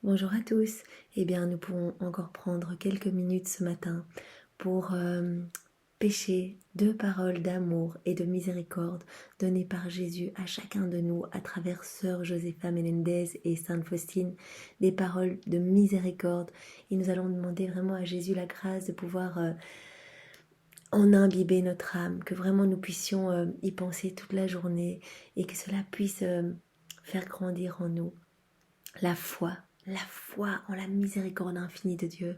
Bonjour à tous. Eh bien, nous pourrons encore prendre quelques minutes ce matin pour pêcher deux paroles d'amour et de miséricorde données par Jésus à chacun de nous à travers Sœur Josefa Menendez et Sainte Faustine, des paroles de miséricorde. Et nous allons demander vraiment à Jésus la grâce de pouvoir en imbiber notre âme, que vraiment nous puissions y penser toute la journée et que cela puisse faire grandir en nous la foi en la miséricorde infinie de Dieu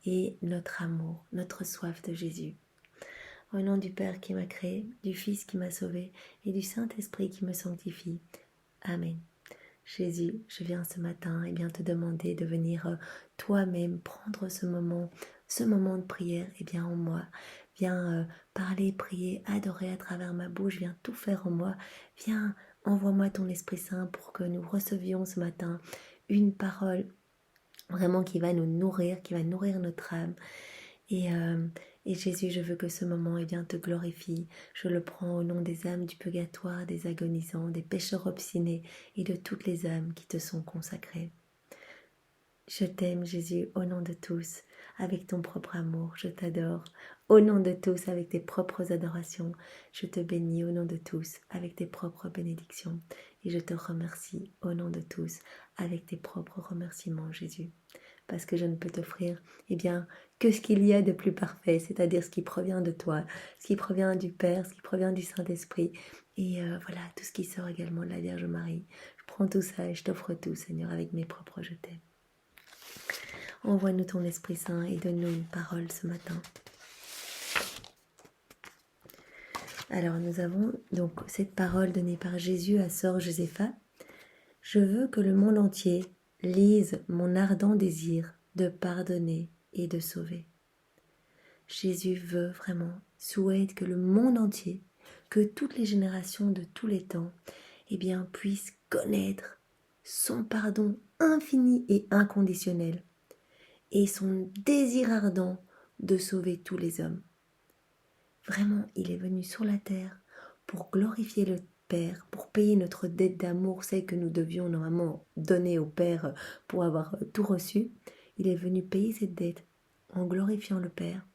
et notre amour, notre soif de Jésus. Au nom du Père qui m'a créé, du Fils qui m'a sauvé et du Saint-Esprit qui me sanctifie. Amen. Jésus, je viens ce matin te demander de venir toi-même prendre ce moment de prière en moi. Viens parler, prier, adorer à travers ma bouche, viens tout faire en moi. Viens, envoie-moi ton Esprit Saint pour que nous recevions ce matin une parole vraiment qui va nous nourrir, qui va nourrir notre âme. Et, euh, et Jésus, je veux que ce moment te glorifie. Je le prends au nom des âmes du purgatoire, des agonisants, des pécheurs obstinés et de toutes les âmes qui te sont consacrées. Je t'aime Jésus au nom de tous, avec ton propre amour, je t'adore. Au nom de tous, avec tes propres adorations, je te bénis au nom de tous, avec tes propres bénédictions. Et je te remercie au nom de tous, avec tes propres remerciements Jésus. Parce que je ne peux t'offrir que ce qu'il y a de plus parfait, c'est-à-dire ce qui provient de toi, ce qui provient du Père, ce qui provient du Saint-Esprit. Et voilà, tout ce qui sort également de la Vierge Marie. Je prends tout ça et je t'offre tout, Seigneur, avec mes propres je t'aime. Envoie-nous ton Esprit Saint et donne-nous une parole ce matin. Alors nous avons donc cette parole donnée par Jésus à Sœur Josépha. Je veux que le monde entier lise mon ardent désir de pardonner et de sauver. Jésus veut vraiment, souhaite que le monde entier, que toutes les générations de tous les temps, puissent connaître son pardon infini et inconditionnel et son désir ardent de sauver tous les hommes. Vraiment, il est venu sur la terre pour glorifier le Père, pour payer notre dette d'amour, celle que nous devions normalement donner au Père pour avoir tout reçu. Il est venu payer cette dette en glorifiant le Père,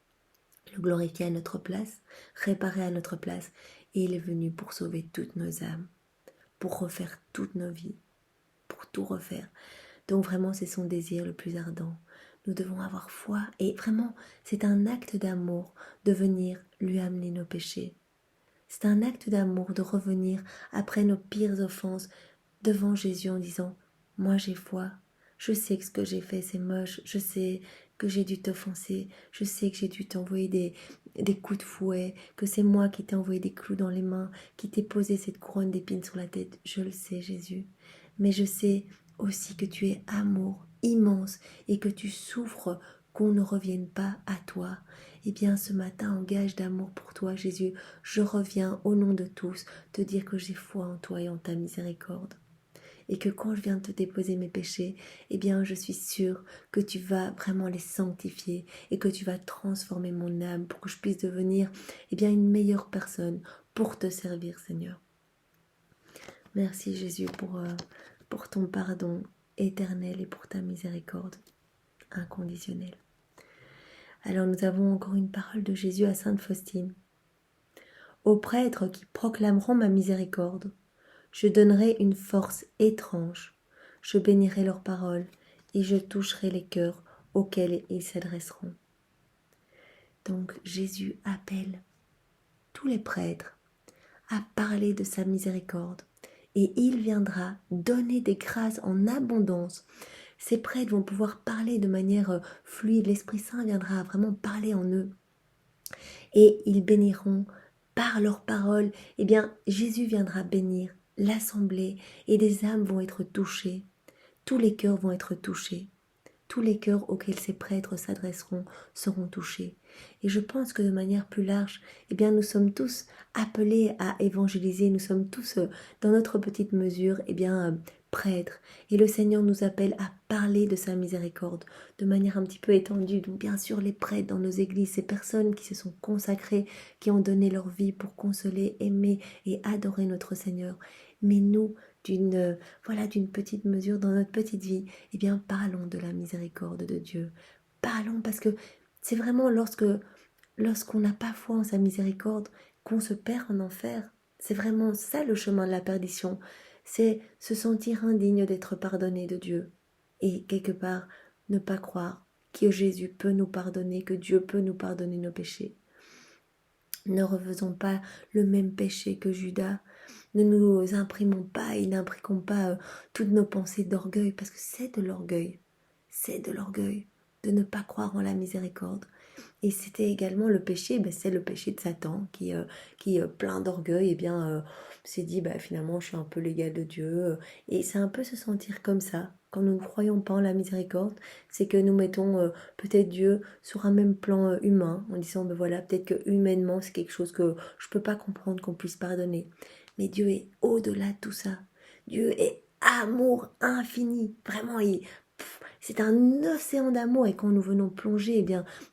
le glorifier à notre place, réparer à notre place, et il est venu pour sauver toutes nos âmes, pour refaire toutes nos vies, pour tout refaire. Donc vraiment, c'est son désir le plus ardent. Nous devons avoir foi et vraiment, c'est un acte d'amour de venir lui amener nos péchés. C'est un acte d'amour de revenir après nos pires offenses devant Jésus en disant « Moi j'ai foi, je sais que ce que j'ai fait c'est moche, je sais que j'ai dû t'offenser, je sais que j'ai dû t'envoyer des coups de fouet, que c'est moi qui t'ai envoyé des clous dans les mains, qui t'ai posé cette couronne d'épines sur la tête. Je le sais Jésus, mais je sais aussi que tu es amour immense et que tu souffres qu'on ne revienne pas à toi. Eh bien ce matin, en gage d'amour pour toi Jésus, je reviens au nom de tous te dire que j'ai foi en toi et en ta miséricorde. Et que quand je viens de te déposer mes péchés, je suis sûre que tu vas vraiment les sanctifier et que tu vas transformer mon âme pour que je puisse devenir une meilleure personne pour te servir Seigneur. Merci Jésus pour ton pardon éternel et pour ta miséricorde inconditionnelle. Alors nous avons encore une parole de Jésus à Sainte Faustine. Aux prêtres qui proclameront ma miséricorde, je donnerai une force étrange, je bénirai leurs paroles et je toucherai les cœurs auxquels ils s'adresseront. Donc Jésus appelle tous les prêtres à parler de sa miséricorde et il viendra donner des grâces en abondance. Ces prêtres vont pouvoir parler de manière fluide, l'Esprit Saint viendra vraiment parler en eux et ils béniront par leurs paroles. Jésus viendra bénir l'assemblée et des âmes vont être touchées. Tous les cœurs vont être touchés. Tous les cœurs auxquels ces prêtres s'adresseront seront touchés. Et je pense que de manière plus large, nous sommes tous appelés à évangéliser. Nous sommes tous, dans notre petite mesure, prêtres. Et le Seigneur nous appelle à parler de sa miséricorde de manière un petit peu étendue. Donc bien sûr, les prêtres dans nos églises, ces personnes qui se sont consacrées, qui ont donné leur vie pour consoler, aimer et adorer notre Seigneur. Mais nous, d'une petite mesure dans notre petite vie, eh bien parlons de la miséricorde de Dieu. Parlons parce que c'est vraiment lorsqu'on n'a pas foi en sa miséricorde qu'on se perd en enfer. C'est vraiment ça le chemin de la perdition. C'est se sentir indigne d'être pardonné de Dieu. Et quelque part, ne pas croire que Jésus peut nous pardonner, que Dieu peut nous pardonner nos péchés. Ne refaisons pas le même péché que Judas. Ne nous imprimons pas et n'imbriquons pas toutes nos pensées d'orgueil, parce que c'est de l'orgueil. C'est de l'orgueil de ne pas croire en la miséricorde. Et c'était également le péché, c'est le péché de Satan qui plein d'orgueil, s'est dit finalement je suis un peu l'égal de Dieu. Et c'est un peu se sentir comme ça. Quand nous ne croyons pas en la miséricorde, c'est que nous mettons peut-être Dieu sur un même plan humain, en disant voilà, peut-être que humainement c'est quelque chose que je ne peux pas comprendre qu'on puisse pardonner. Mais Dieu est au-delà de tout ça. Dieu est amour infini. Vraiment, c'est un océan d'amour. Et quand nous venons plonger,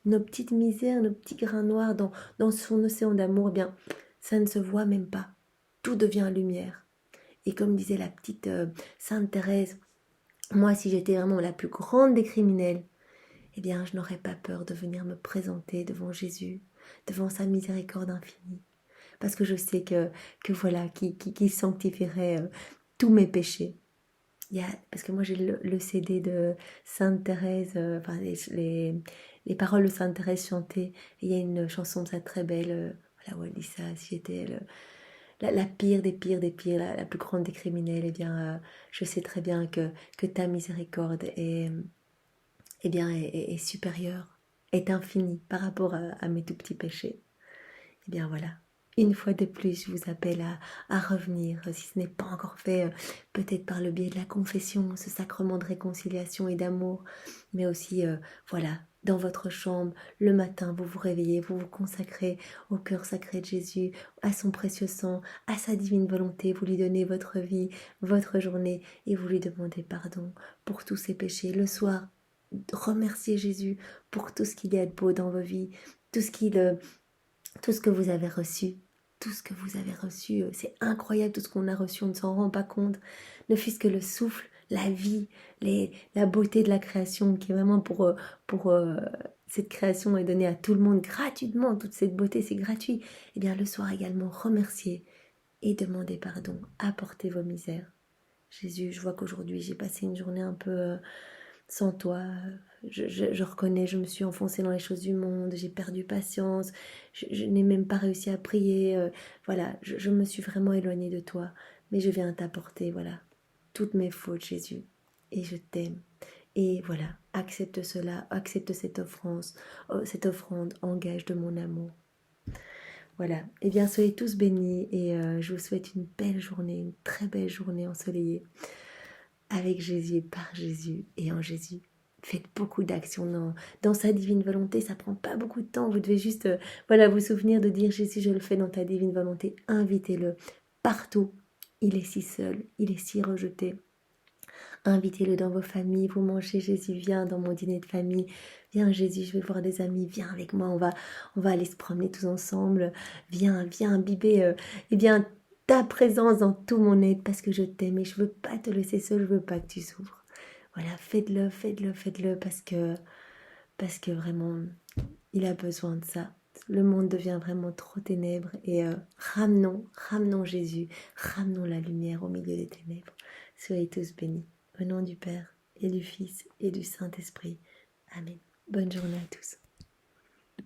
nos petites misères, nos petits grains noirs dans son océan d'amour, ça ne se voit même pas. Tout devient lumière. Et comme disait la petite Sainte Thérèse, moi, si j'étais vraiment la plus grande des criminels, je n'aurais pas peur de venir me présenter devant Jésus, devant sa miséricorde infinie. Parce que je sais que voilà, qui sanctifierait tous mes péchés. Parce que moi j'ai le CD de Sainte Thérèse, les paroles de Sainte Thérèse chantées. Et il y a une chanson de ça très belle, où elle dit ça, si j'étais la pire des pires des pires, la plus grande des criminels, je sais très bien que ta miséricorde est supérieure, est infinie par rapport à mes tout petits péchés. Voilà. Une fois de plus, je vous appelle à revenir, si ce n'est pas encore fait, peut-être par le biais de la confession, ce sacrement de réconciliation et d'amour, mais aussi, dans votre chambre, le matin, vous vous réveillez, vous vous consacrez au cœur sacré de Jésus, à son précieux sang, à sa divine volonté, vous lui donnez votre vie, votre journée, et vous lui demandez pardon pour tous ses péchés. Le soir, remerciez Jésus pour tout ce qu'il y a de beau dans vos vies, tout ce que vous avez reçu, c'est incroyable tout ce qu'on a reçu, on ne s'en rend pas compte, ne fût-ce que le souffle, la vie, la beauté de la création, qui est vraiment pour cette création est donnée à tout le monde gratuitement, toute cette beauté c'est gratuit. Le soir également, remerciez et demandez pardon, apportez vos misères. Jésus, je vois qu'aujourd'hui j'ai passé une journée un peu sans toi, je reconnais, je me suis enfoncée dans les choses du monde, j'ai perdu patience, je n'ai même pas réussi à prier, je me suis vraiment éloignée de toi, mais je viens t'apporter, toutes mes fautes, Jésus, et je t'aime. Et accepte cela, accepte cette offrande, engage de mon amour. Soyez tous bénis et je vous souhaite une belle journée, une très belle journée ensoleillée, avec Jésus, par Jésus et en Jésus. Faites beaucoup d'actions dans sa divine volonté, ça prend pas beaucoup de temps, vous devez juste vous souvenir de dire Jésus, je le fais dans ta divine volonté, invitez-le partout, il est si seul, il est si rejeté. Invitez-le dans vos familles, vous mangez Jésus, viens dans mon dîner de famille, viens Jésus, je vais voir des amis, viens avec moi, on va aller se promener tous ensemble, viens imbiber ta présence dans tout mon être parce que je t'aime et je veux pas te laisser seul, je veux pas que tu souffres. Faites-le parce que vraiment il a besoin de ça. Le monde devient vraiment trop ténèbres et ramenons Jésus, ramenons la lumière au milieu des ténèbres. Soyez tous bénis. Au nom du Père et du Fils et du Saint-Esprit. Amen. Bonne journée à tous.